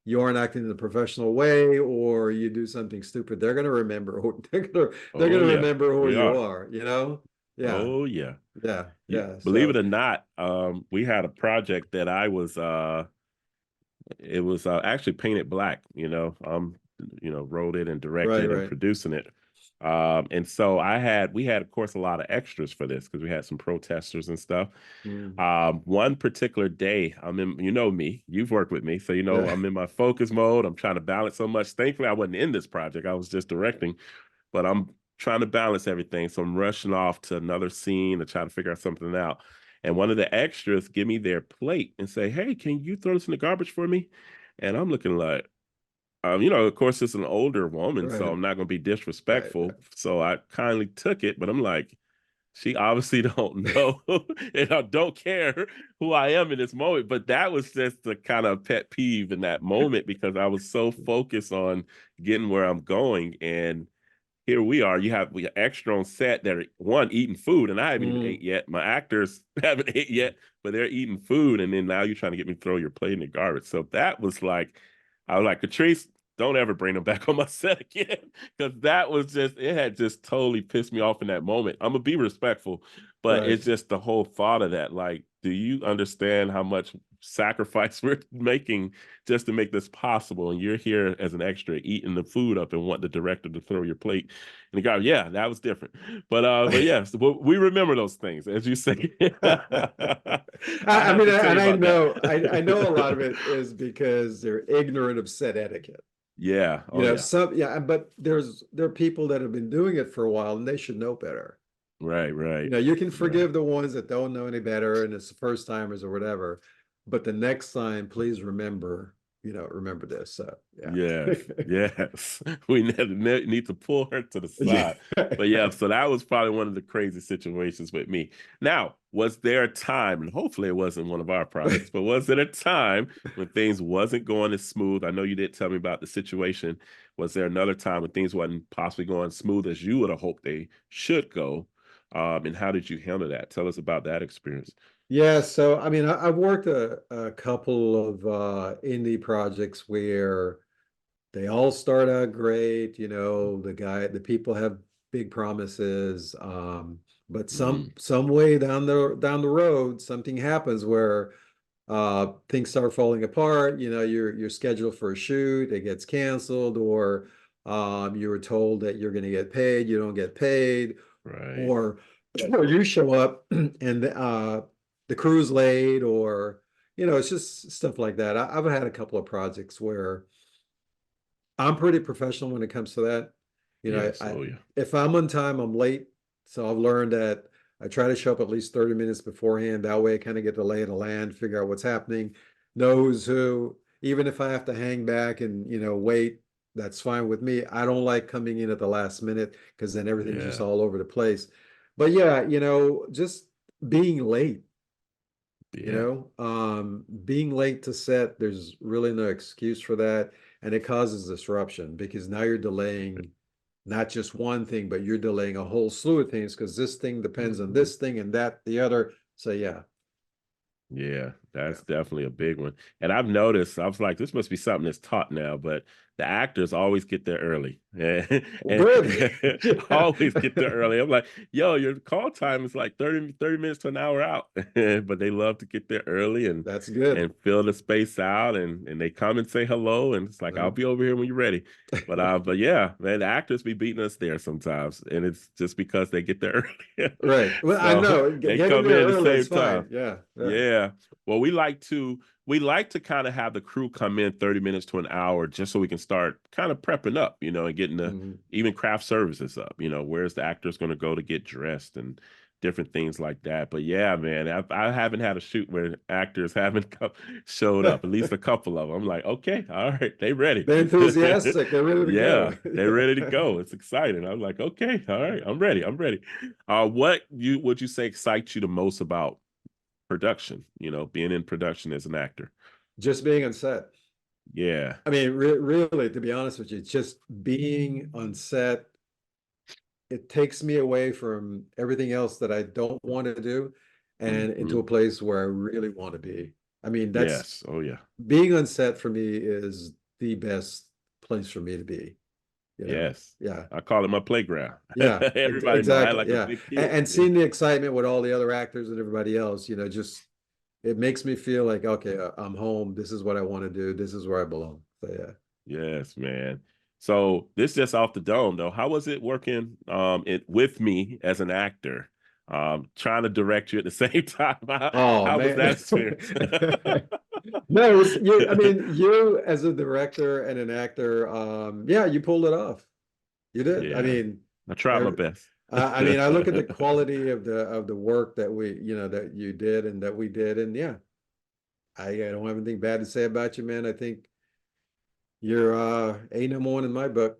you aren't acting in a professional way or you do something stupid, they're going to remember who they're Oh, going to yeah, remember who we you are. are. Yeah. Oh, yeah. Yeah. You Yeah. believe it So or not, we had a project that I was it was actually painted black, wrote it and right, directed and right. producing it. And so we had of course a lot of extras for this because we had some protesters and stuff. Mm. One particular day, I'm in, you know me, you've worked with me, so Yeah. I'm in my focus mode. I'm trying to balance so much. Thankfully, I wasn't in this project. I was just directing, but I'm trying to balance everything. So I'm rushing off to another scene to try to figure out something out. And one of the extras give me their plate and say, "Hey, can you throw this in the garbage for me?" And I'm looking like, of course, it's an older woman, so Right. I'm not going to be Right. disrespectful. So I kindly took it, but I'm like, she obviously don't know and I don't care who I am in this moment. But that was just the kind of pet peeve in that moment because I was so focused on getting where I'm going. And here we have extra on set that are one eating food, and I haven't even ate Mm. yet. My actors haven't ate yet, but they're eating food, and then now you're trying to get me to throw your plate in the garbage. So that was like, I was like, Patrice, don't ever bring them back on my set again, because that was just it had just totally pissed me off in that moment. I'm gonna be respectful, but Right. it's just the whole thought of that. Like, do you understand how much sacrifice we're making just to make this possible? And you're here as an extra eating the food up and want the director to throw your plate and the guy, yeah, that was different. But yes, we remember those things, as you say. I I have mean, to tell and you I about that. know, I know a lot of it is because they're ignorant of set etiquette. Yeah. You Oh know, yeah. some, yeah, but there are people that have been doing it for a while and they should know better. Right. You Right. know, you can Right. forgive the ones that don't know any better and it's the first timers or whatever. But the next time, please remember, remember this. So yeah. Yes, yes. We need to pull her to the Yeah. side. But yeah, so that was probably one of the crazy situations with me. Now, was there a time, and hopefully it wasn't one of our projects, but was there a time when things wasn't going as smooth? I know you did tell me about the situation. Was there another time when things wasn't possibly going smooth as you would have hoped they should go? And how did you handle that? Tell us about that experience. Yeah, so I mean, I've worked a couple of indie projects where they all start out great, the people have big promises, but some Mm, some way down the road, something happens where things start falling apart. You're scheduled for a shoot, it gets canceled, or you were told that you're going to get paid, you don't get paid, right. or or you show up and the crew's late, or it's just stuff like that. I've had a couple of projects where I'm pretty professional when it comes to that. You know, Yes. I Oh yeah. if I'm on time, I'm late. So I've learned that I try to show up at least 30 minutes beforehand. That way I kind of get the lay of the land, figure out what's happening, knows who, even if I have to hang back and, wait, that's fine with me. I don't like coming in at the last minute because then everything's just Yeah. all over the place. But yeah, just being late, Yeah. being late to set, there's really no excuse for that. And it causes disruption because now you're delaying not just one thing, but you're delaying a whole slew of things because this thing depends on Mhm. this thing and that, the other. So yeah, Yeah, yeah. that's definitely a big one. And I've noticed, I was like, this must be something that's taught now, but the actors always get there early. Well, And good. Yeah. always get there early. I'm like, yo, your call time is like 30 minutes to an hour out. But they love to get there early That's good. and fill the space out and they come and say hello. And it's like, I'll No. be over here when you're ready. But yeah, man, the actors be beating us there sometimes. And it's just because they get there early. Right. Well, I So know they getting come there in at the early same is time. fine. Yeah. Yeah. Yeah. Well, we like to kind of have the crew come in 30 minutes to an hour just so we can start kind of prepping up, and getting the Mhm. even craft services up, where's the actors going to go to get dressed and different things like that. But yeah, man, I haven't had a shoot where actors haven't showed up, at least a couple of them. I'm like, okay, all right, they ready. They're enthusiastic. They're ready to go. Yeah, they're ready to go. It's exciting. I'm like, okay, all right, I'm ready. I'm ready. What would you say excites you the most about production, being in production as an actor? Just being on set. Yeah. I mean, really, to be honest with you, just being on set, it takes me away from everything else that I don't want to do and into a Hmm. place where I really want to be. I mean, that's Yes. Oh yeah. being on set for me is the best place for me to be, you know. Yes. Yeah. I call it my playground. Yeah, Everybody know I exactly. like a Yeah. big And, kid. and Yeah. seeing the excitement with all the other actors and everybody else, just it makes me feel like, okay, I'm home. This is what I want to do. This is where I belong. So yeah. Yes, man. So this just off the dome though. How was it working with me as an actor? Trying to direct you at the same time. How, Oh how was man. that experience? No, it's you. I mean, you as a director and an actor, yeah, you pulled it off. You did. I Yeah. mean, I tried my every, best. I look at the quality of the work that that you did and that we did, and yeah, I don't have anything bad to say about you, man. I think you're A number one in my book.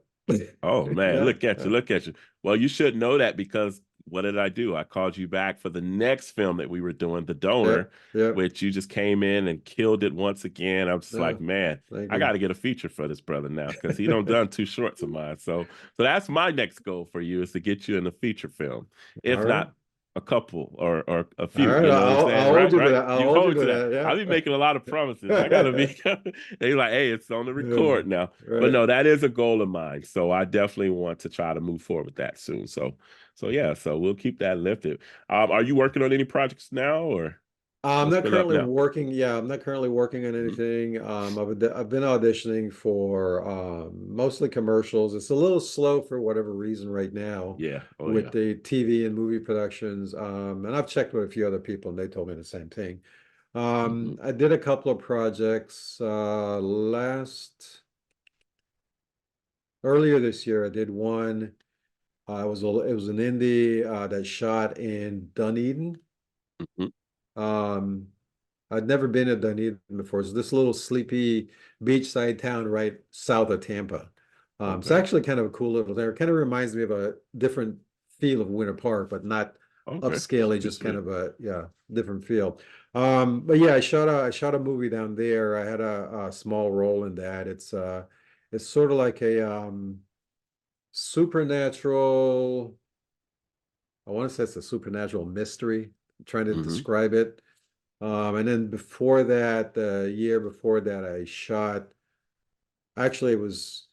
Oh man, Yeah, look at you, look at you. Well, you should know that because what did I do? I called you back for the next film that we were doing, The Donor, yep, yep. which you just came in and killed it once again. I'm just like, No, man, thank I you. got to get a feature for this brother now because he don't done two shorts of mine. So that's my next goal for you is to get you in a feature film, All if right, not a couple or a all few. right. You know what I'm saying? I'll hold Right, you to right. that. I'll You hold you hold to to that. I'll be making a lot of promises. I gotta that. be. They like, hey, it's on the Yeah, record now. But right. no, that is a goal of mine. So I definitely want to try to move forward with that soon. So yeah, so we'll keep that lifted. Are you working on any projects now or I'm what's not been up currently now? working. Yeah, I'm not currently working on Mhm. anything. I've been auditioning for mostly commercials. It's a little slow for whatever reason right now Yeah. Oh with yeah. the TV and movie productions. And I've checked with a few other people, and they told me the same thing. Hmm. I did a couple of projects last. earlier this year, I did one. It was an indie that shot in Dunedin. Mhm. Um, I'd never been to Dunedin before. It's this little sleepy beachside town right south of Tampa. It's Okay. actually kind of a cool little there. It kind of reminds me of a different feel of Winter Park, but not Okay. That's upscale, good just to kind know. of a yeah, different feel. But yeah, I shot a movie down there. I had a small role in that. It's sort of like a supernatural. I want to say it's a supernatural mystery. I'm trying to Hmm. describe it. And then before that, the year before that, I shot. Actually, it was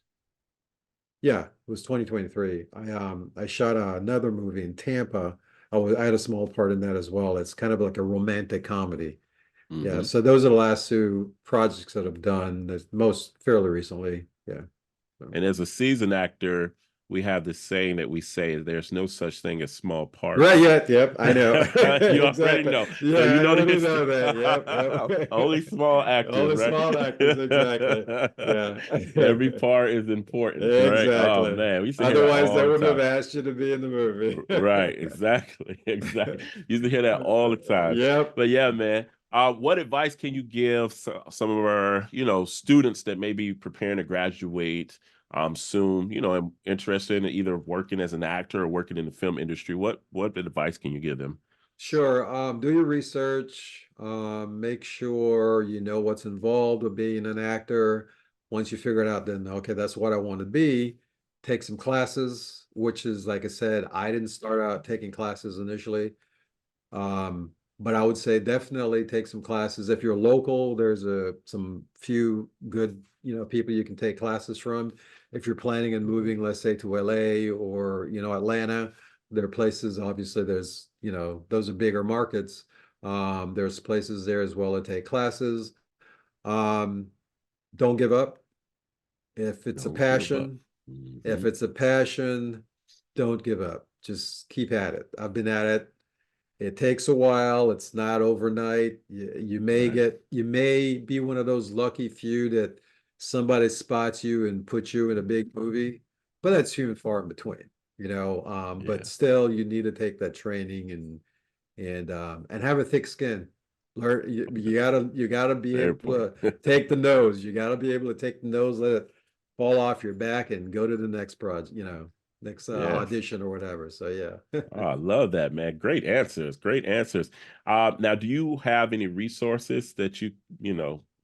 yeah, it was 2023. I shot another movie in Tampa. I had a small part in that as well. It's kind of like a romantic comedy. Yeah, Hmm. so those are the last two projects that I've done. The most fairly recently. Yeah. So. And as a seasoned actor, we have this saying that we say there's no such thing as small Right, parts. yeah, yep, I know. You already Exactly. know. So Yeah, you I know the already history. know that. Yep, Only yep. small All actors, the right? small actors, exactly. Yeah. Every part is important, right? Oh Exactly. man, we used to hear that Otherwise, all they the wouldn't have time. asked you to be in the movie. Right, exactly, exactly. Used to hear that all the time. Yep. But yeah, man, what advice can you give some of our, students that may be preparing to graduate soon, and interested in either working as an actor or working in the film industry? What advice can you give them? Sure. Do your research. Make sure you know what's involved with being an actor. Once you figure it out, then okay, that's what I want to be. Take some classes, which is like I said, I didn't start out taking classes initially. But I would say definitely take some classes. If you're local, there's some few good, people you can take classes from. If you're planning on Mhm. moving, let's say to LA or, Atlanta, there are places, obviously there's, those are bigger markets. There's places there as well to take classes. Um, don't give up. If it's a Don't give up. passion, if Hmm. it's a passion, don't give up. Just keep at it. I've been at it. It takes a while. It's not overnight. Right. You may be one of those lucky few that somebody spots you and puts you in a big movie, but that's few and far in between, but Yeah. still you need to take that training and have a thick skin. Learn you gotta be Very able important. to take the nose. You gotta be able to take the nose, let it fall off your back and go to the next project, next Yes. audition or whatever. So yeah. Oh, I love that, man. Great answers. Great answers. Now, do you have any resources that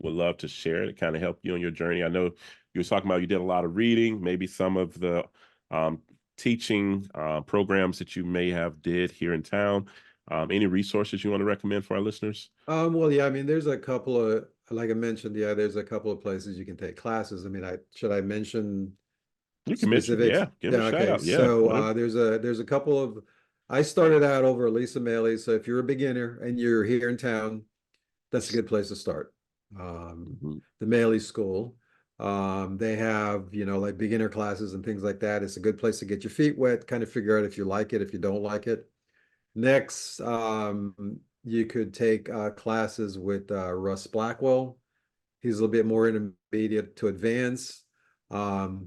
would love to share to kind of help you on your journey? I know you were talking about you did a lot of reading, maybe some of the um, teaching programs that you may have did here in town. Any resources you want to recommend for our listeners? Well, yeah, I mean, there's a couple of, like I mentioned, yeah, there's a couple of places you can take classes. I mean, should I mention You can mention, specifics? yeah, give them Yeah, a shout okay. out. Yeah, So whatever. there's a couple of, I started out over Lisa Maley. So if you're a beginner and you're here in town, that's a good place to start. Mhm. The Maley School. They have, like beginner classes and things like that. It's a good place to get your feet wet, kind of figure out if you like it, if you don't like it. Next, you could take classes with Russ Blackwell. He's a little bit more intermediate to advanced.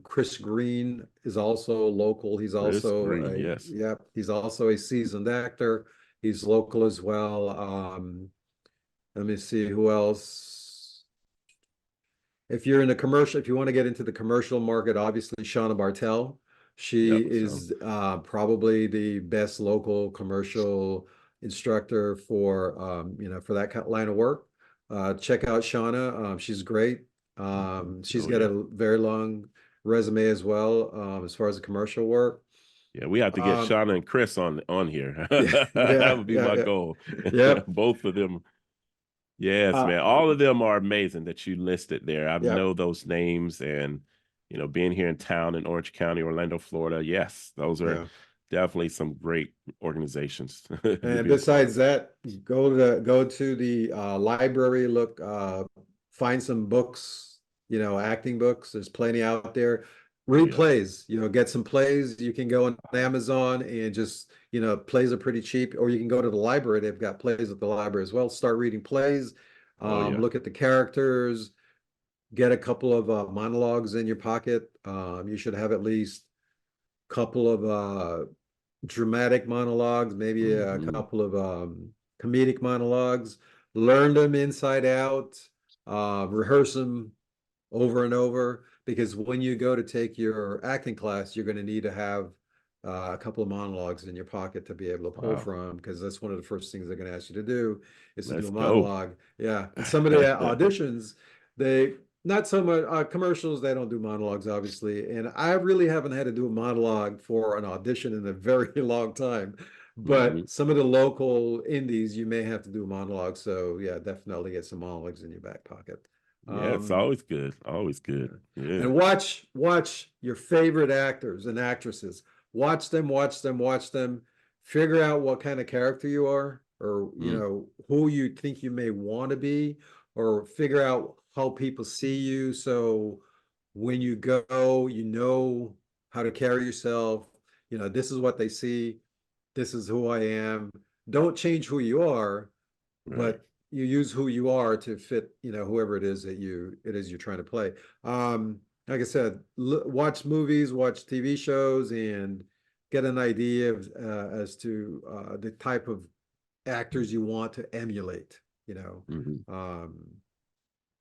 Chris Green is also local. Chris Green, yes. He's also a seasoned actor. He's local as well. Let me see who else. If you want to get into the commercial market, obviously Shauna Bartel. She Yep. So is probably the best local commercial instructor for that line of work. Check out Shauna. She's great. She's oh got yeah. a very long resume as well, as far as the commercial work. Yeah, we have to get Um, Shauna and Chris on here. yeah, That yeah, would be yeah, my yeah. goal. Yep. Both of them. Yes, Uh, man. All of them are amazing that you listed there. I yep. know those names and being here in town in Orange County, Orlando, Florida. Yes, those are Yeah. definitely some great organizations to And be a part besides of. that, go to the library, find some books, acting books. There's plenty out there. Oh Read yeah. plays, get some plays. You can go on Amazon and just, plays are pretty cheap, or you can go to the library. They've got plays at the library as well. Start reading plays, Oh yeah. look at the characters, get a couple of monologues in your pocket. You should have at least a couple of dramatic monologues, maybe a Hmm. couple of comedic monologues. Learn them inside out, rehearse them over and over, because when you go to take your acting class, you're going to need to have a couple of monologues in your pocket to be able to pull Wow. from, because that's one of the first things they're going to ask you to do is to do Let's a go. monologue. Yeah, and some of the auditions, they not so much commercials, they don't do monologues, obviously, and I really haven't had to do a monologue for an audition in a very long time. Hmm. But some of the local indies, you may have to do a monologue. So yeah, definitely get some monologues in your back pocket. Yeah, it's Um, always good. Always good. Yeah. and watch your favorite actors and actresses. Watch them, watch them, watch them. Figure out what kind of character you are, or Mm. who you think you may want to be, or figure out how people see you. So when you go, you know how to carry yourself. This is what they see. This is who I am. Don't change who you are, Right. but you use who you are to fit, whoever it is you're trying to play. Like I said, watch movies, watch TV shows, and get an idea of, as to the type of actors you want to emulate. Hmm. Um,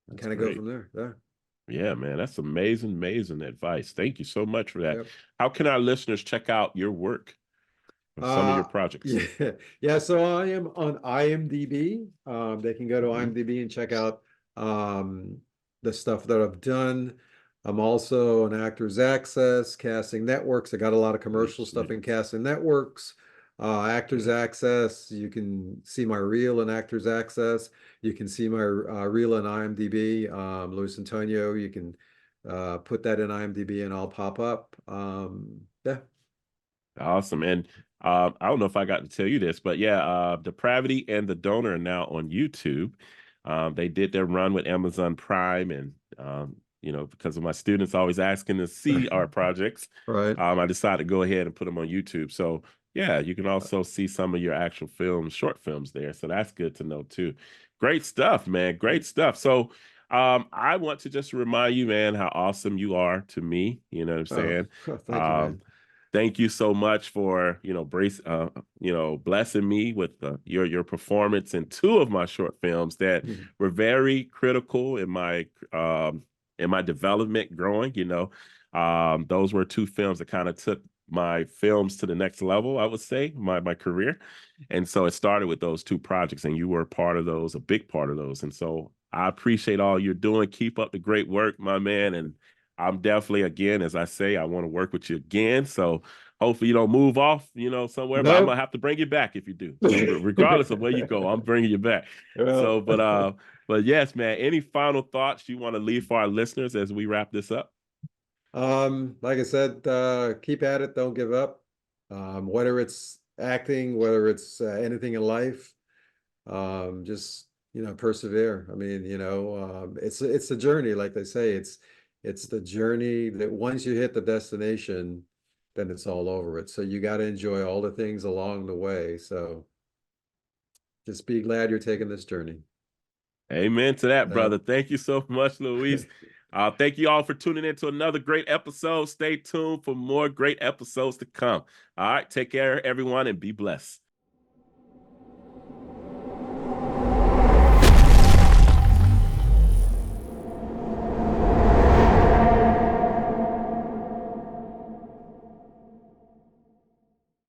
That's kind of go great. from there. Yeah. Yeah, man, that's amazing, amazing advice. Thank you so much for that. Yep. How can our listeners check out your work or some of your Uh, projects? yeah, yeah. So I am on IMDb. They can go to Hmm. IMDb and check out the stuff that I've done. I'm also on Actors Access, Casting Networks. I got a lot of Sweet, commercial stuff sweet. in Casting Networks. Actors Yeah. Access, you can see my reel in Actors Access. You can see my reel in IMDb. Luis Antonio, you can put that in IMDb and I'll pop up. Yeah. Awesome. And I don't know if I got to tell you this, but yeah, Depravity and the Donor are now on YouTube. They did their run with Amazon Prime, and because of my students always asking to see our projects, Right. I decided to go ahead and put them on YouTube. So yeah, you can also see some of your actual films, short films there. So that's good to know too. Great stuff, man. Great stuff. So I want to just remind you, man, how awesome you are to me. You know what I'm Oh, saying? thank you, Um, man. thank you so much for blessing me with your performance in two of my short films that Mhm. were very critical in my development growing. Those were two films that kind of took my films to the next level, I would say, my career. And so it started with those two projects, and you were a part of those, a big part of those. And so I appreciate all you're doing. Keep up the great work, my man. And I'm definitely, again, as I say, I want to work with you again. So hopefully you don't move off, somewhere, but I'm gonna Nope. have to bring you back if you do. Regardless of where you go, I'm bringing you back. So, Well, but yes, man. Any final thoughts you want to leave for our listeners as we wrap this up? like I said, keep at it, don't give up. Whether it's acting, whether it's anything in life, just persevere. I mean, it's a journey, like they say. It's the journey that once you hit the destination, then it's all over it. So you got to enjoy all the things along the way. So just be glad you're taking this journey. Amen to that, Uh, brother. Thank you so much, Luis. Thank you all for tuning in to another great episode. Stay tuned for more great episodes to come. All right, take care, everyone, and be blessed.